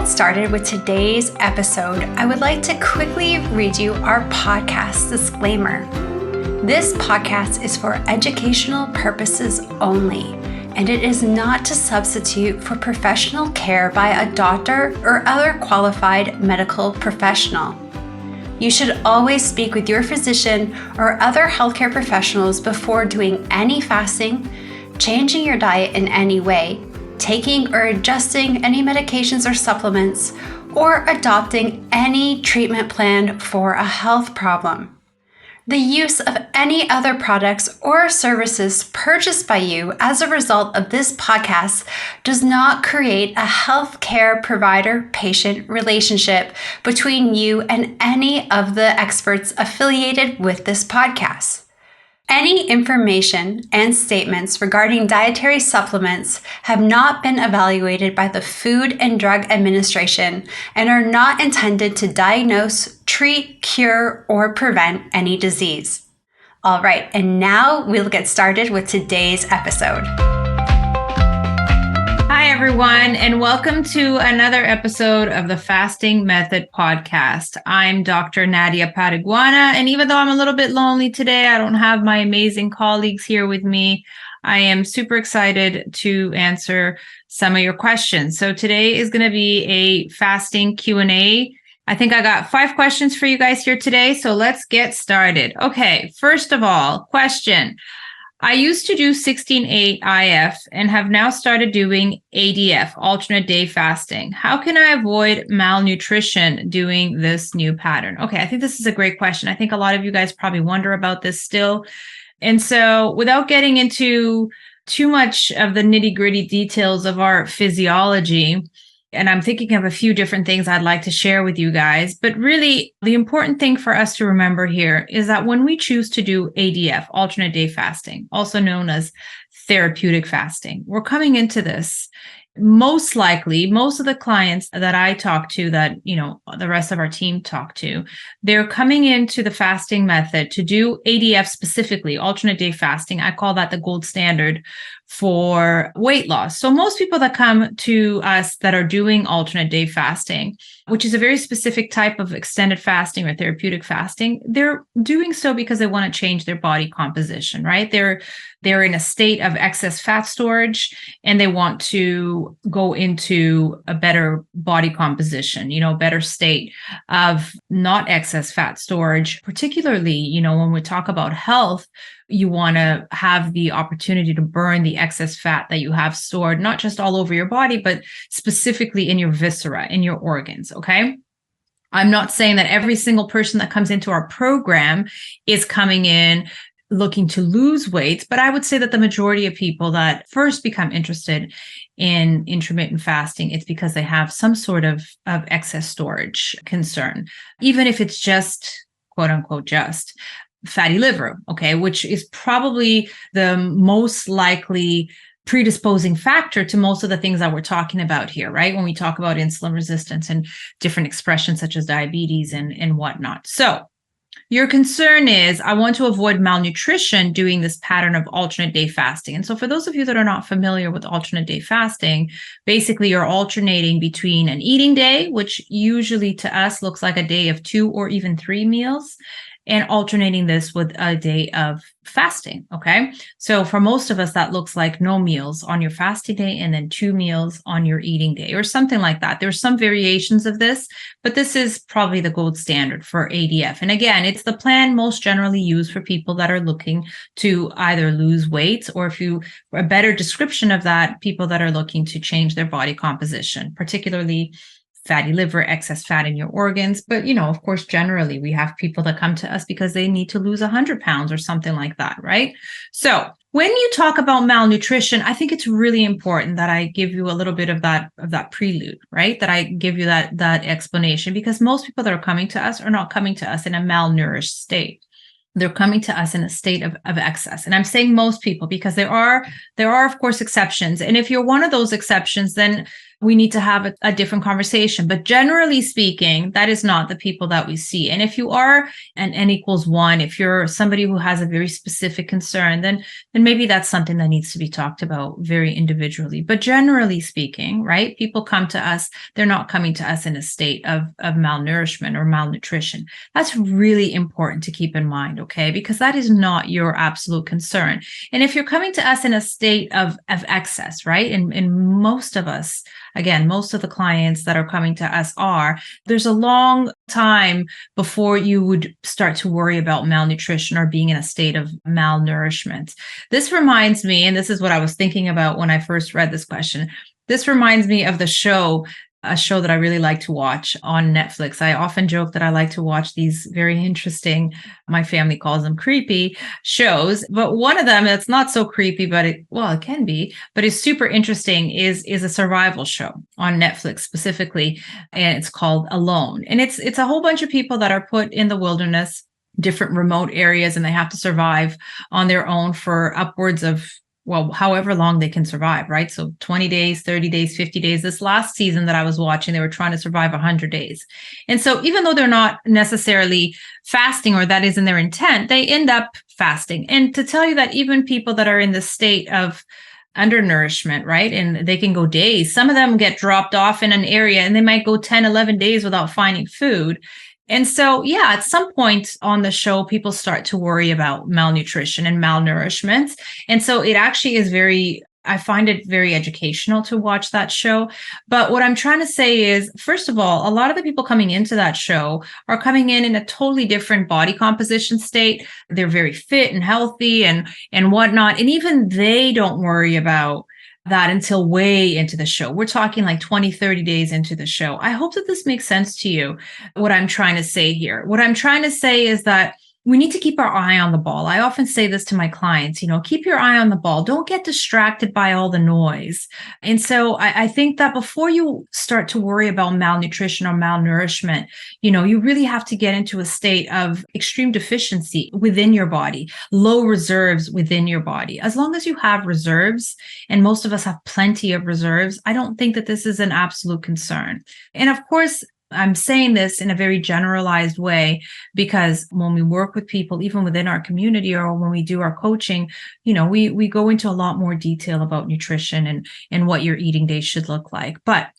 started with today's episode, I would like to quickly read you our podcast disclaimer. This podcast is for educational purposes only, and it is not to substitute for professional care by a doctor or other qualified medical professional. You should always speak with your physician or other healthcare professionals before doing any fasting, changing your diet in any way, taking or adjusting any medications or supplements, or adopting any treatment plan for a health problem. The use of any other products or services purchased by you as a result of this podcast does not create a healthcare provider-patient relationship between you and any of the experts affiliated with this podcast. Any information and statements regarding dietary supplements have not been evaluated by the Food and Drug Administration and are not intended to diagnose, treat, cure, or prevent any disease. All right, and now we'll get started with today's episode. Hi, everyone, and welcome to another episode of the Fasting Method Podcast. I'm Dr. Nadia Paraguana, and even though I'm a little bit lonely today, I don't have my amazing colleagues here with me. I am super excited to answer some of your questions. So today is going to be a fasting Q&A. I think I got 5 questions for you guys here today, so let's get started. Okay, first of all, question. I used to do 16-8 IF and have now started doing ADF, alternate day fasting. How can I avoid malnutrition doing this new pattern? Okay, I think this is a great question. I think a lot of you guys probably wonder about this still. And so without getting into too much of the nitty-gritty details of our physiology, and I'm thinking of a few different things I'd like to share with you guys. But really, the important thing for us to remember here is that when we choose to do ADF, alternate day fasting, also known as therapeutic fasting, we're coming into this. Most likely, most of the clients that I talk to, that, the rest of our team talk to, they're coming into the fasting method to do ADF specifically, alternate day fasting. I call that the gold standard for weight loss. So most people that come to us that are doing alternate day fasting, which is a very specific type of extended fasting or therapeutic fasting, they're doing so because they want to change their body composition, right? They're in a state of excess fat storage and they want to go into a better body composition, better state of not excess fat storage. Particularly, when we talk about health, you want to have the opportunity to burn the excess fat that you have stored, not just all over your body, but specifically in your viscera, in your organs, okay? I'm not saying that every single person that comes into our program is coming in looking to lose weight, but I would say that the majority of people that first become interested in intermittent fasting, it's because they have some sort of excess storage concern, even if it's just, quote unquote, just fatty liver, okay, which is probably the most likely predisposing factor to most of the things that we're talking about here, right? When we talk about insulin resistance and different expressions such as diabetes and whatnot. So your concern is, I want to avoid malnutrition doing this pattern of alternate day fasting. And so for those of you that are not familiar with alternate day fasting, basically you're alternating between an eating day, which usually to us looks like a day of 2 or even 3 meals, and alternating this with a day of fasting, okay? So for most of us, that looks like no meals on your fasting day and then 2 meals on your eating day or something like that. There's some variations of this, but this is probably the gold standard for ADF. And again, it's the plan most generally used for people that are looking to either lose weight or, if you a better description of that, people that are looking to change their body composition, particularly fatty liver, excess fat in your organs. But, of course, generally we have people that come to us because they need to lose 100 pounds or something like that, right? So when you talk about malnutrition, I think it's really important that I give you a little bit of that prelude, right? That I give you that explanation, because most people that are coming to us are not coming to us in a malnourished state. They're coming to us in a state of excess. And I'm saying most people because there are, of course, exceptions. And if you're one of those exceptions, then we need to have a different conversation. But generally speaking, that is not the people that we see. And if you are an N equals 1, if you're somebody who has a very specific concern, then maybe that's something that needs to be talked about very individually. But generally speaking, right, people come to us, they're not coming to us in a state of malnourishment or malnutrition. That's really important to keep in mind, okay? Because that is not your absolute concern. And if you're coming to us in a state of excess, right, and most of us, again, most of the clients that are coming to us there's a long time before you would start to worry about malnutrition or being in a state of malnourishment. This reminds me, and this is what I was thinking about when I first read this question. This reminds me of a show that I really like to watch on Netflix. I often joke that I like to watch these very interesting, my family calls them creepy shows, but one of them that's not so creepy, but it can be, but it's super interesting is a survival show on Netflix specifically, and it's called Alone. And it's a whole bunch of people that are put in the wilderness, different remote areas, and they have to survive on their own for upwards of however long they can survive, right? So 20 days, 30 days, 50 days. This last season that I was watching, they were trying to survive 100 days. And so even though they're not necessarily fasting, or that isn't their intent, they end up fasting. And to tell you that even people that are in the state of undernourishment, right? And they can go days. Some of them get dropped off in an area and they might go 10, 11 days without finding food. And so, at some point on the show, people start to worry about malnutrition and malnourishment. And so it actually is I find it very educational to watch that show. But what I'm trying to say is, first of all, a lot of the people coming into that show are coming in a totally different body composition state. They're very fit and healthy and whatnot. And even they don't worry about that until way into the show. We're talking like 20, 30 days into the show. I hope that this makes sense to you, what I'm trying to say here. What I'm trying to say is that we need to keep our eye on the ball. I often say this to my clients, keep your eye on the ball. Don't get distracted by all the noise. And so I think that before you start to worry about malnutrition or malnourishment, you really have to get into a state of extreme deficiency within your body, low reserves within your body. As long as you have reserves, and most of us have plenty of reserves, I don't think that this is an absolute concern. And of course, I'm saying this in a very generalized way because when we work with people, even within our community, or when we do our coaching, we go into a lot more detail about nutrition and what your eating days should look like. But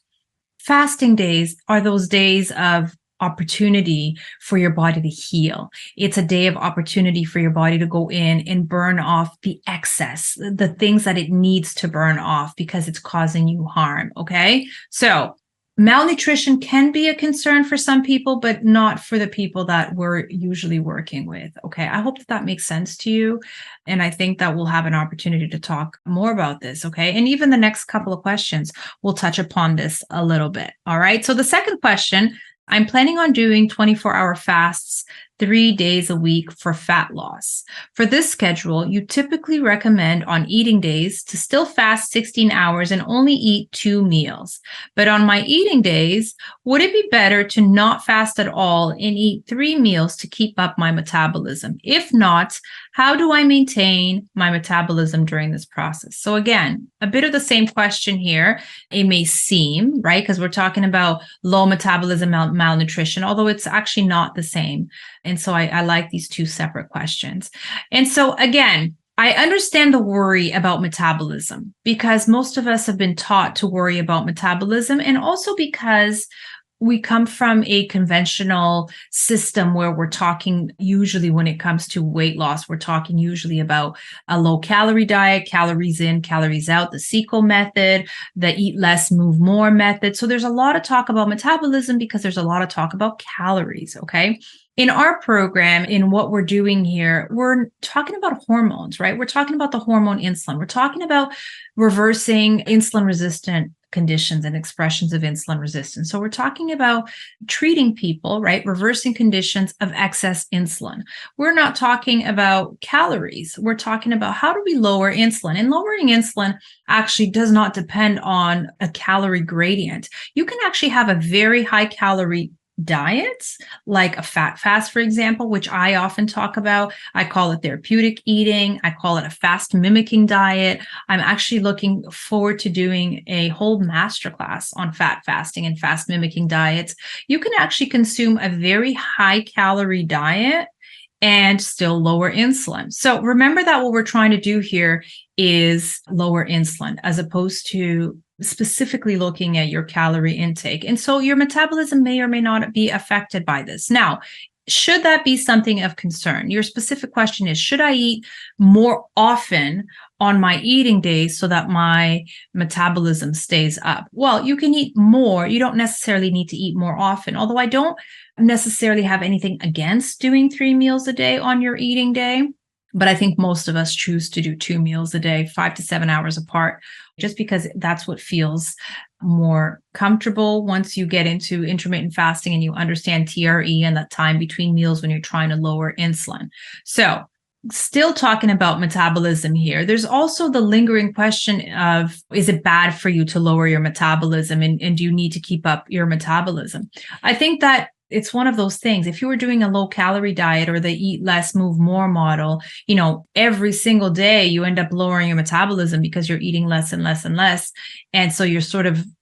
fasting days are those days of opportunity for your body to heal. It's a day of opportunity for your body to go in and burn off the excess, the things that it needs to burn off because it's causing you harm. Okay. So malnutrition can be a concern for some people, but not for the people that we're usually working with. Okay. I hope that makes sense to you. And I think that we'll have an opportunity to talk more about this. Okay. And even the next couple of questions, we'll touch upon this a little bit. All right. So the second question, I'm planning on doing 24-hour fasts 3 days a week for fat loss. For this schedule, you typically recommend on eating days to still fast 16 hours and only eat 2 meals. But on my eating days, would it be better to not fast at all and eat 3 meals to keep up my metabolism? If not, how do I maintain my metabolism during this process? So again, a bit of the same question here. It may seem, right? Because we're talking about low metabolism, malnutrition, although it's actually not the same. And so I like these two separate questions. And so again, I understand the worry about metabolism because most of us have been taught to worry about metabolism, and also because we come from a conventional system where we're talking, usually when it comes to weight loss, we're talking usually about a low calorie diet, calories in, calories out, the CECO method, the eat less, move more method. So there's a lot of talk about metabolism because there's a lot of talk about calories, okay? In our program, in what we're doing here, we're talking about hormones, right? We're talking about the hormone insulin. We're talking about reversing insulin resistant conditions and expressions of insulin resistance. So we're talking about treating people, right? Reversing conditions of excess insulin. We're not talking about calories. We're talking about how do we lower insulin? And lowering insulin actually does not depend on a calorie gradient. You can actually have a very high calorie diets, like a fat fast, for example, which I often talk about. I call it therapeutic eating. I call it a fast mimicking diet. I'm actually looking forward to doing a whole masterclass on fat fasting and fast mimicking diets. You can actually consume a very high calorie diet and still lower insulin. So remember that what we're trying to do here is lower insulin as opposed to specifically looking at your calorie intake. And so your metabolism may or may not be affected by this. Now, should that be something of concern? Your specific question is, should I eat more often on my eating days so that my metabolism stays up? Well, you can eat more. You don't necessarily need to eat more often, although I don't necessarily have anything against doing 3 meals a day on your eating day. But I think most of us choose to do 2 meals a day, 5 to 7 hours apart, just because that's what feels more comfortable once you get into intermittent fasting and you understand TRE and that time between meals when you're trying to lower insulin. So still talking about metabolism here, there's also the lingering question of, is it bad for you to lower your metabolism and do you need to keep up your metabolism? I think that it's one of those things. If you were doing a low calorie diet or the eat less, move more model, every single day you end up lowering your metabolism because you're eating less and less and less. And so you're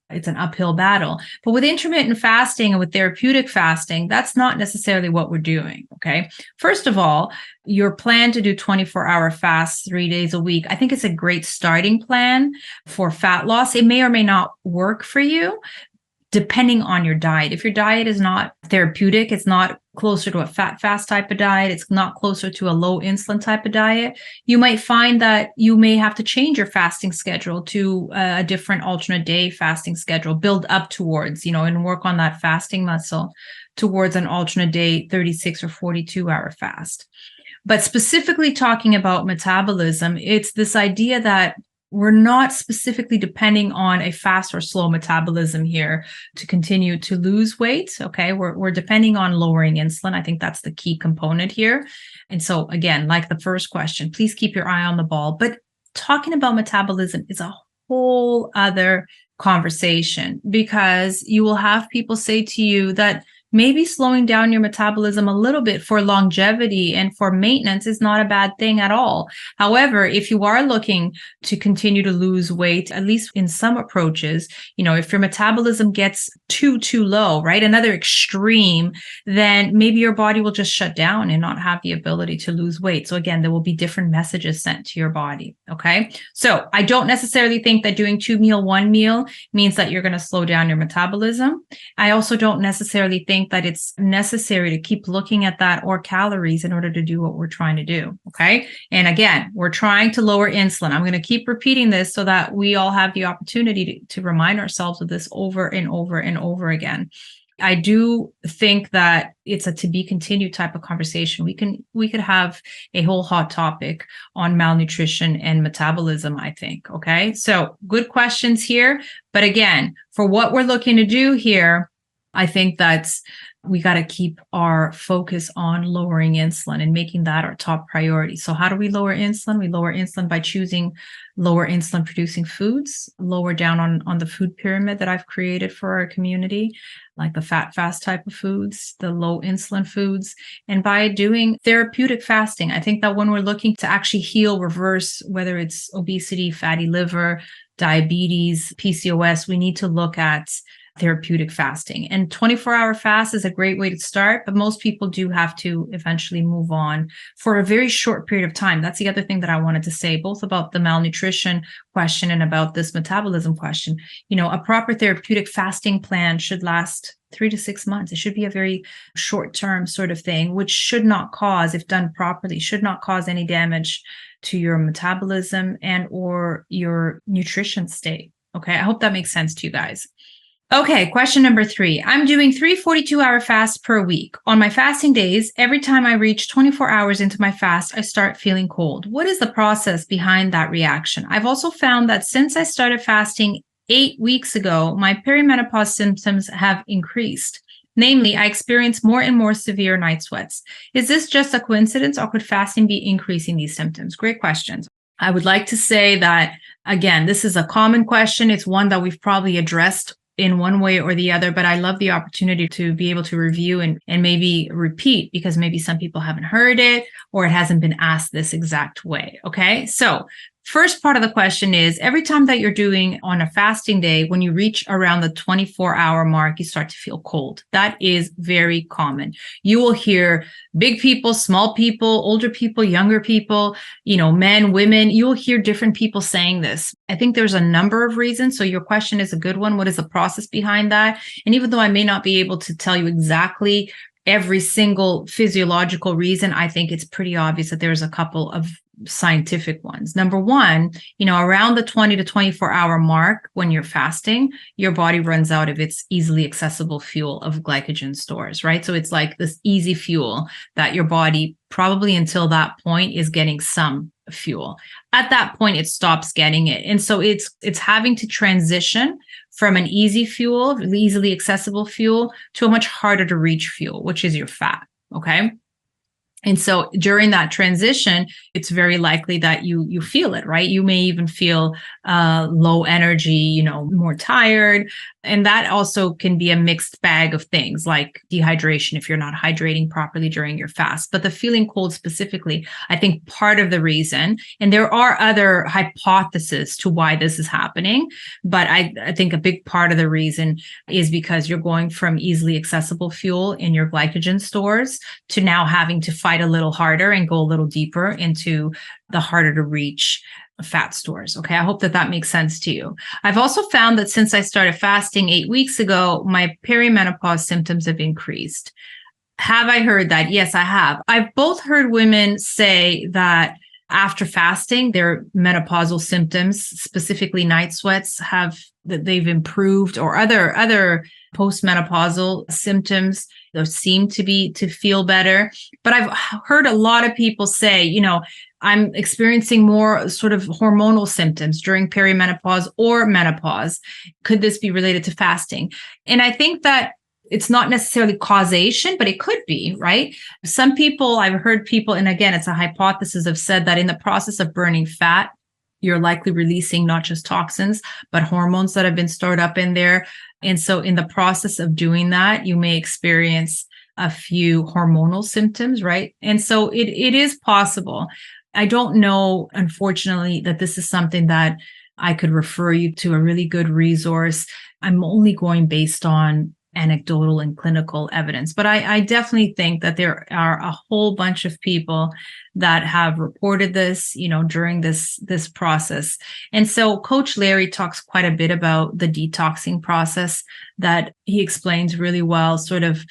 it's an uphill battle. But with intermittent fasting and with therapeutic fasting, that's not necessarily what we're doing. Okay. First of all, your plan to do 24-hour fasts 3 days a week, I think it's a great starting plan for fat loss. It may or may not work for you, depending on your diet. If your diet is not therapeutic, it's not closer to a fat fast type of diet, it's not closer to a low insulin type of diet, you might find that you may have to change your fasting schedule to a different alternate day fasting schedule, build up towards, and work on that fasting muscle towards an alternate day 36 or 42-hour fast. But specifically talking about metabolism, it's this idea that we're not specifically depending on a fast or slow metabolism here to continue to lose weight. Okay. We're depending on lowering insulin. I think that's the key component here. And so again, like the first question, please keep your eye on the ball. But talking about metabolism is a whole other conversation, because you will have people say to you that maybe slowing down your metabolism a little bit for longevity and for maintenance is not a bad thing at all. However, if you are looking to continue to lose weight, at least in some approaches, if your metabolism gets too low, right, another extreme, then maybe your body will just shut down and not have the ability to lose weight. So again, there will be different messages sent to your body. Okay. So I don't necessarily think that doing 2 meal, 1 meal means that you're going to slow down your metabolism. I also don't necessarily think that it's necessary to keep looking at that or calories in order to do what we're trying to do. Okay. And again, we're trying to lower insulin. I'm going to keep repeating this so that we all have the opportunity to remind ourselves of this over and over and over again. I do think that it's a to be continued type of conversation. We could have a whole hot topic on malnutrition and metabolism, I think. Okay. So good questions here. But again, for what we're looking to do here, I think that's we got to keep our focus on lowering insulin and making that our top priority. So how do we lower insulin? We lower insulin by choosing lower insulin producing foods, lower down on the food pyramid that I've created for our community, like the fat fast type of foods, the low insulin foods, and by doing therapeutic fasting. I think that when we're looking to actually heal, reverse, whether it's obesity, fatty liver, diabetes, PCOS, we need to look at therapeutic fasting. And 24-hour fast is a great way to start, but most people do have to eventually move on for a very short period of time. That's the other thing that I wanted to say, both about the malnutrition question and about this metabolism question. A proper therapeutic fasting plan should last 3 to 6 months. It should be a very short-term sort of thing, which should not cause, if done properly, should not cause any damage to your metabolism and or your nutrition state. Okay, I hope that makes sense to you guys. Okay, question number 3. I'm doing 3 42-hour fasts per week. On my fasting days, every time I reach 24 hours into my fast, I start feeling cold. What is the process behind that reaction? I've also found that since I started fasting 8 weeks ago, my perimenopause symptoms have increased. Namely, I experience more and more severe night sweats. Is this just a coincidence, or could fasting be increasing these symptoms? Great questions. I would like to say that, again, this is a common question. It's one that we've probably addressed in one way or the other, but I love the opportunity to be able to review and maybe repeat, because maybe some people haven't heard it or it hasn't been asked this exact way. Okay. So first part of the question is, every time that you're doing on a fasting day, when you reach around the 24-hour mark, you start to feel cold. That is very common. You will hear big people, small people, older people, younger people, men, women. You will hear different people saying this. I think there's a number of reasons. So your question is a good one. What is the process behind that? And even though I may not be able to tell you exactly every single physiological reason, I think it's pretty obvious that there's a couple of scientific ones. Number one, around the 20 to 24-hour mark, when you're fasting, your body runs out of its easily accessible fuel of glycogen stores, right? So it's like this easy fuel that your body probably until that point is getting some fuel. At that point, it stops getting it. And so it's having to transition from an easy fuel, easily accessible fuel, to a much harder to reach fuel, which is your fat. Okay. And so during that transition, it's very likely that you feel it, right? You may even feel low energy, more tired. And that also can be a mixed bag of things like dehydration if you're not hydrating properly during your fast. But the feeling cold specifically, I think part of the reason, and there are other hypotheses to why this is happening, but I think a big part of the reason is because you're going from easily accessible fuel in your glycogen stores to now having to fight a little harder and go a little deeper into the harder to reach fat stores. Okay. I hope that makes sense to you. I've also found that since I started fasting 8 weeks ago, my perimenopause symptoms have increased. Have I heard that? Yes, I have. I've both heard women say that after fasting, their menopausal symptoms, specifically night sweats, that they've improved, or other postmenopausal symptoms seem to feel better. But I've heard a lot of people say, I'm experiencing more sort of hormonal symptoms during perimenopause or menopause. Could this be related to fasting? And I think that it's not necessarily causation, but it could be, right? Some people, I've heard people, and again, it's a hypothesis, have said that in the process of burning fat, you're likely releasing not just toxins, but hormones that have been stored up in there. And so in the process of doing that, you may experience a few hormonal symptoms, right? And so it is possible. I don't know, unfortunately, that this is something that I could refer you to a really good resource. I'm only going based on anecdotal and clinical evidence, but I definitely think that there are a whole bunch of people that have reported this, during this process. And so Coach Larry talks quite a bit about the detoxing process that he explains really well, sort of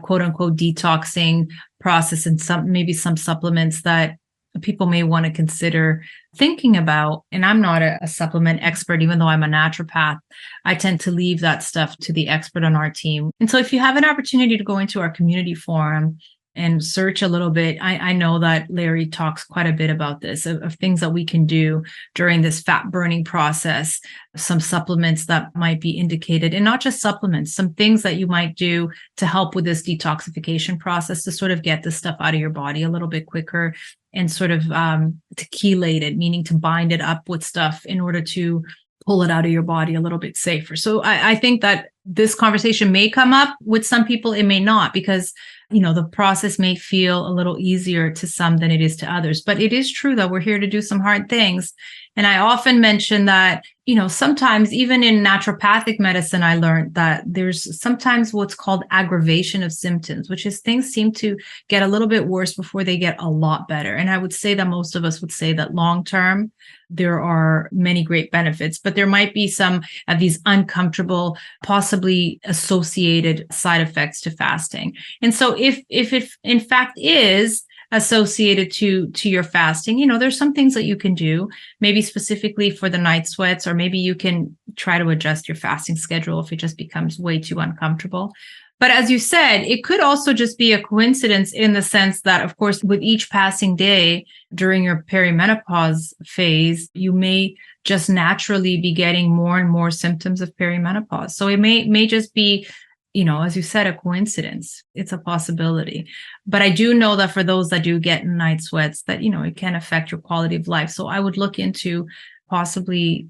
quote unquote detoxing process, and some supplements that people may want to consider thinking about. And I'm not a supplement expert, even though I'm a naturopath. I tend to leave that stuff to the expert on our team. And so if you have an opportunity to go into our community forum and search a little bit, I know that Larry talks quite a bit about this, of things that we can do during this fat burning process, some supplements that might be indicated, and not just supplements, some things that you might do to help with this detoxification process to sort of get this stuff out of your body a little bit quicker, and sort of to chelate it, meaning to bind it up with stuff in order to pull it out of your body a little bit safer. So I think that this conversation may come up with some people, it may not, because the process may feel a little easier to some than it is to others. But it is true that we're here to do some hard things. And I often mention that, sometimes even in naturopathic medicine, I learned that there's sometimes what's called aggravation of symptoms, which is things seem to get a little bit worse before they get a lot better. And I would say that most of us would say that long term, there are many great benefits, but there might be some of these uncomfortable, possibly associated side effects to fasting. And so if it in fact is associated to your fasting, there's some things that you can do, maybe specifically for the night sweats, or maybe you can try to adjust your fasting schedule if it just becomes way too uncomfortable. But as you said, it could also just be a coincidence in the sense that, of course, with each passing day during your perimenopause phase, you may just naturally be getting more and more symptoms of perimenopause. So it may just be, as you said, a coincidence. It's a possibility. But I do know that for those that do get night sweats, that, it can affect your quality of life. So I would look into possibly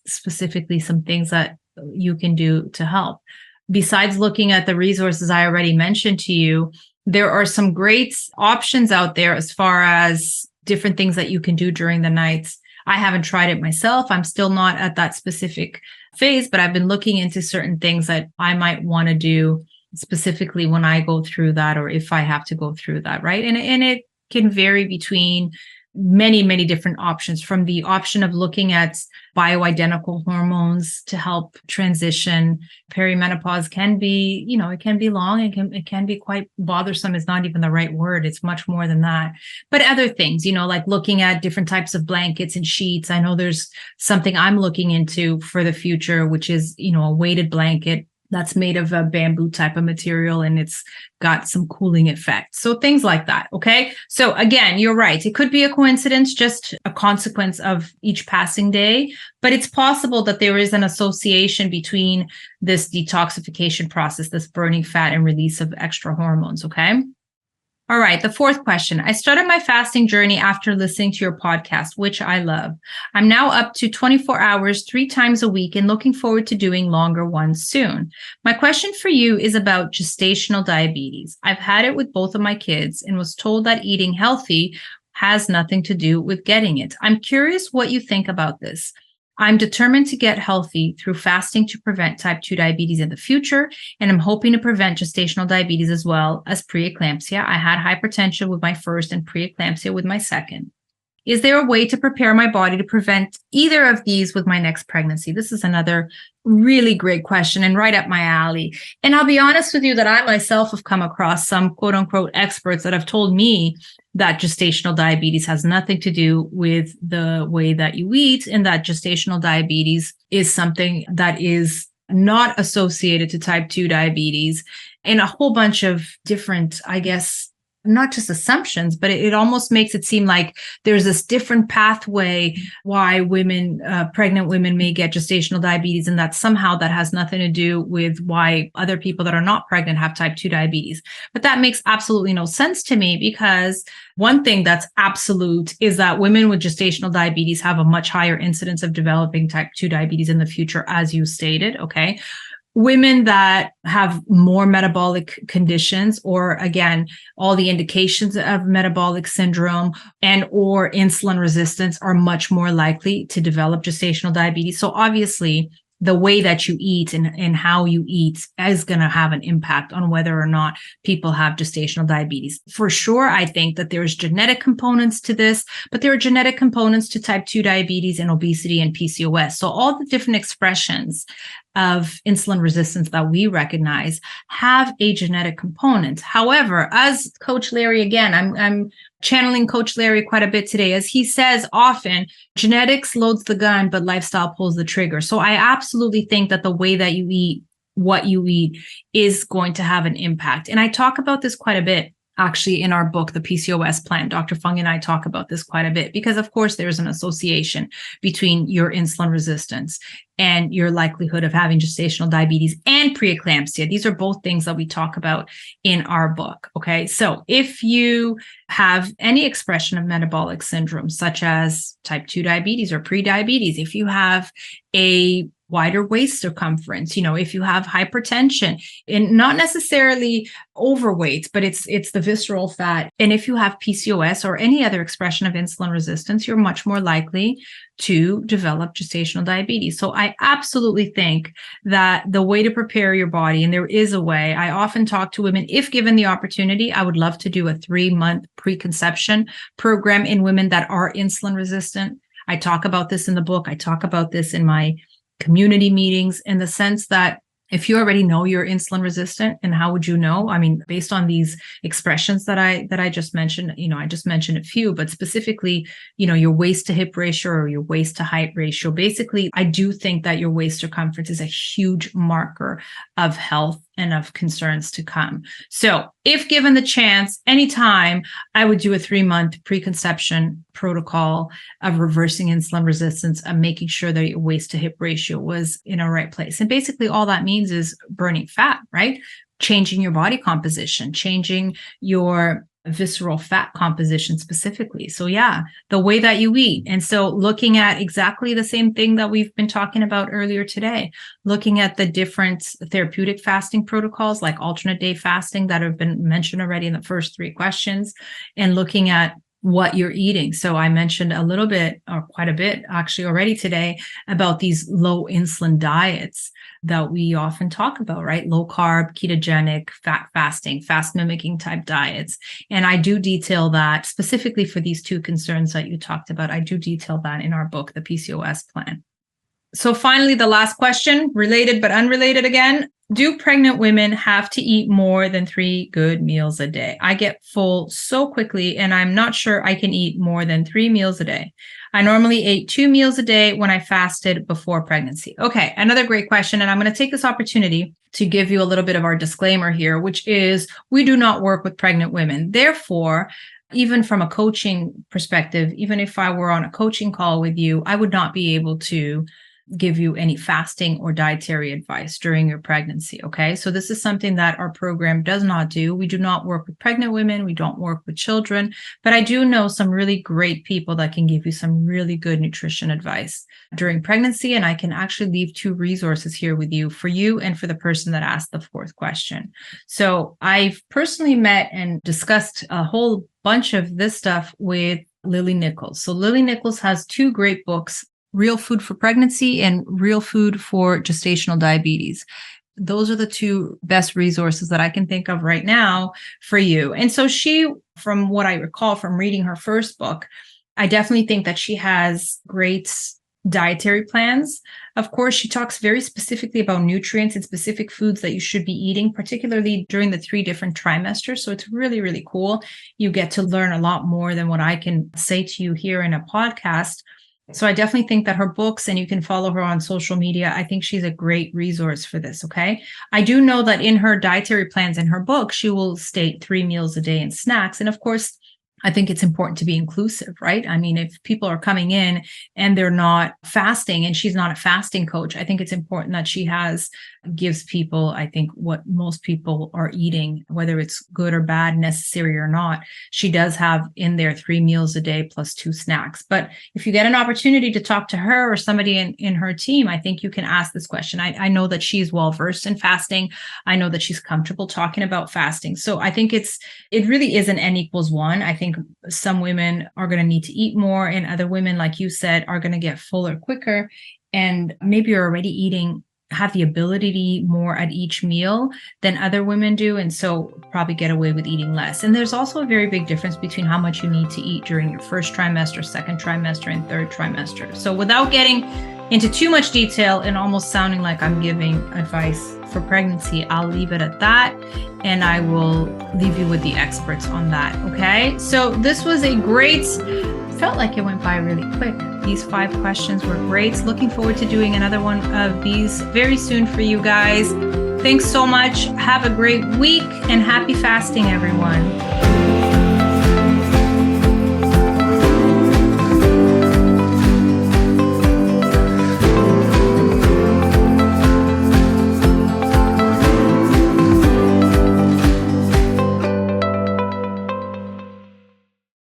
specifically some things that you can do to help. Besides looking at the resources I already mentioned to you, there are some great options out there as far as different things that you can do during the nights. I haven't tried it myself. I'm still not at that specific phase, but I've been looking into certain things that I might want to do specifically when I go through that, or if I have to go through that, right? And it can vary between many, many different options, from the option of looking at bioidentical hormones to help transition. Perimenopause can be, it can be long. It can be quite bothersome is not even the right word. It's much more than that. But other things, like looking at different types of blankets and sheets. I know there's something I'm looking into for the future, which is, a weighted blanket that's made of a bamboo type of material, and it's got some cooling effects. So things like that. Okay. So again, you're right. It could be a coincidence, just a consequence of each passing day, but it's possible that there is an association between this detoxification process, this burning fat and release of extra hormones. Okay. All right. The fourth question. I started my fasting journey after listening to your podcast, which I love. I'm now up to 24 hours, 3 times a week, and looking forward to doing longer ones soon. My question for you is about gestational diabetes. I've had it with both of my kids and was told that eating healthy has nothing to do with getting it. I'm curious what you think about this. I'm determined to get healthy through fasting to prevent type 2 diabetes in the future, and I'm hoping to prevent gestational diabetes as well as preeclampsia. I had hypertension with my first and preeclampsia with my second. Is there a way to prepare my body to prevent either of these with my next pregnancy? This is another really great question and right up my alley. And I'll be honest with you that I myself have come across some quote unquote experts that have told me that gestational diabetes has nothing to do with the way that you eat, and that gestational diabetes is something that is not associated to type 2 diabetes, and a whole bunch of different, I guess, not just assumptions, but it almost makes it seem like there's this different pathway why pregnant women may get gestational diabetes, and that somehow that has nothing to do with why other people that are not pregnant have type 2 diabetes. But that makes absolutely no sense to me, because one thing that's absolute is that women with gestational diabetes have a much higher incidence of developing type 2 diabetes in the future, as you stated, okay? Women that have more metabolic conditions, or again, all the indications of metabolic syndrome and or insulin resistance, are much more likely to develop gestational diabetes. So obviously, the way that you eat and how you eat is going to have an impact on whether or not people have gestational diabetes. For sure, I think that there's genetic components to this, but there are genetic components to type 2 diabetes and obesity and PCOS. So all the different expressions of insulin resistance that we recognize have a genetic component. However, as Coach Larry, again, I'm channeling Coach Larry quite a bit today, as he says often, genetics loads the gun, but lifestyle pulls the trigger. So I absolutely think that the way that you eat, what you eat, is going to have an impact. And I talk about this quite a bit, actually, in our book, The PCOS Plan. Dr. Fung and I talk about this quite a bit, because of course there's an association between your insulin resistance and your likelihood of having gestational diabetes and preeclampsia. These are both things that we talk about in our book. Okay. So if you have any expression of metabolic syndrome, such as type 2 diabetes or prediabetes, if you have a wider waist circumference, if you have hypertension, and not necessarily overweight, but it's the visceral fat. And if you have PCOS or any other expression of insulin resistance, you're much more likely to develop gestational diabetes. So I absolutely think that the way to prepare your body, and there is a way, I often talk to women, if given the opportunity, I would love to do a 3-month preconception program in women that are insulin resistant. I talk about this in the book. I talk about this in my community meetings, in the sense that if you already know you're insulin resistant, and how would you know? I mean, based on these expressions that I just mentioned, I just mentioned a few, but specifically, your waist to hip ratio or your waist to height ratio. Basically, I do think that your waist circumference is a huge marker of health and of concerns to come. So if given the chance, anytime, I would do a 3-month preconception protocol of reversing insulin resistance and making sure that your waist to hip ratio was in a right place. And basically all that means is burning fat, right? Changing your body composition, changing your visceral fat composition specifically. So yeah, the way that you eat. And so looking at exactly the same thing that we've been talking about earlier today, looking at the different therapeutic fasting protocols like alternate day fasting that have been mentioned already in the first 3 questions, and looking at what you're eating. So I mentioned a little bit, or quite a bit actually already today, about these low insulin diets that we often talk about, right? Low carb, ketogenic, fat fasting, fast mimicking type diets. And I do detail that specifically for these 2 concerns that you talked about. I do detail that in our book, The PCOS Plan. So finally, the last question, related but unrelated again. Do pregnant women have to eat more than 3 good meals a day? I get full so quickly, and I'm not sure I can eat more than 3 meals a day. I normally ate 2 meals a day when I fasted before pregnancy. Okay, another great question. And I'm going to take this opportunity to give you a little bit of our disclaimer here, which is we do not work with pregnant women. Therefore, even from a coaching perspective, even if I were on a coaching call with you, I would not be able to give you any fasting or dietary advice during your pregnancy. Okay. So this is something that our program does not do. We do not work with pregnant women. We don't work with children, but I do know some really great people that can give you some really good nutrition advice during pregnancy. And I can actually leave 2 resources here with you for you and for the person that asked the 4th question. So I've personally met and discussed a whole bunch of this stuff with Lily Nichols. So Lily Nichols has 2 great books, Real Food for Pregnancy and Real Food for Gestational Diabetes. Those are the 2 best resources that I can think of right now for you. And so she, from what I recall from reading her first book, I definitely think that she has great dietary plans. Of course, she talks very specifically about nutrients and specific foods that you should be eating, particularly during the 3 different trimesters. So it's really, really cool. You get to learn a lot more than what I can say to you here in a podcast. So I definitely think that her books, and you can follow her on social media, I think she's a great resource for this, okay? I do know that in her dietary plans in her book, she will state 3 meals a day and snacks. And of course, I think it's important to be inclusive, right? I mean, if people are coming in and they're not fasting and she's not a fasting coach, I think it's important that she gives people, I think, what most people are eating, whether it's good or bad, necessary or not. She does have in there 3 meals a day plus 2 snacks. But if you get an opportunity to talk to her or somebody in her team, I think you can ask this question. I know that she's well-versed in fasting. I know that she's comfortable talking about fasting. So I think it really is an N=1. I think some women are going to need to eat more, and other women, like you said, are going to get fuller quicker. And maybe you're already have the ability to eat more at each meal than other women do, and so probably get away with eating less. And there's also a very big difference between how much you need to eat during your 1st trimester, 2nd trimester, and 3rd trimester. So without getting into too much detail and almost sounding like I'm giving advice for pregnancy, I'll leave it at that, and I will leave you with the experts on that. Okay. So this was felt like it went by really quick. These 5 questions were great. Looking forward to doing another one of these very soon for you guys. Thanks so much. Have a great week and happy fasting, everyone.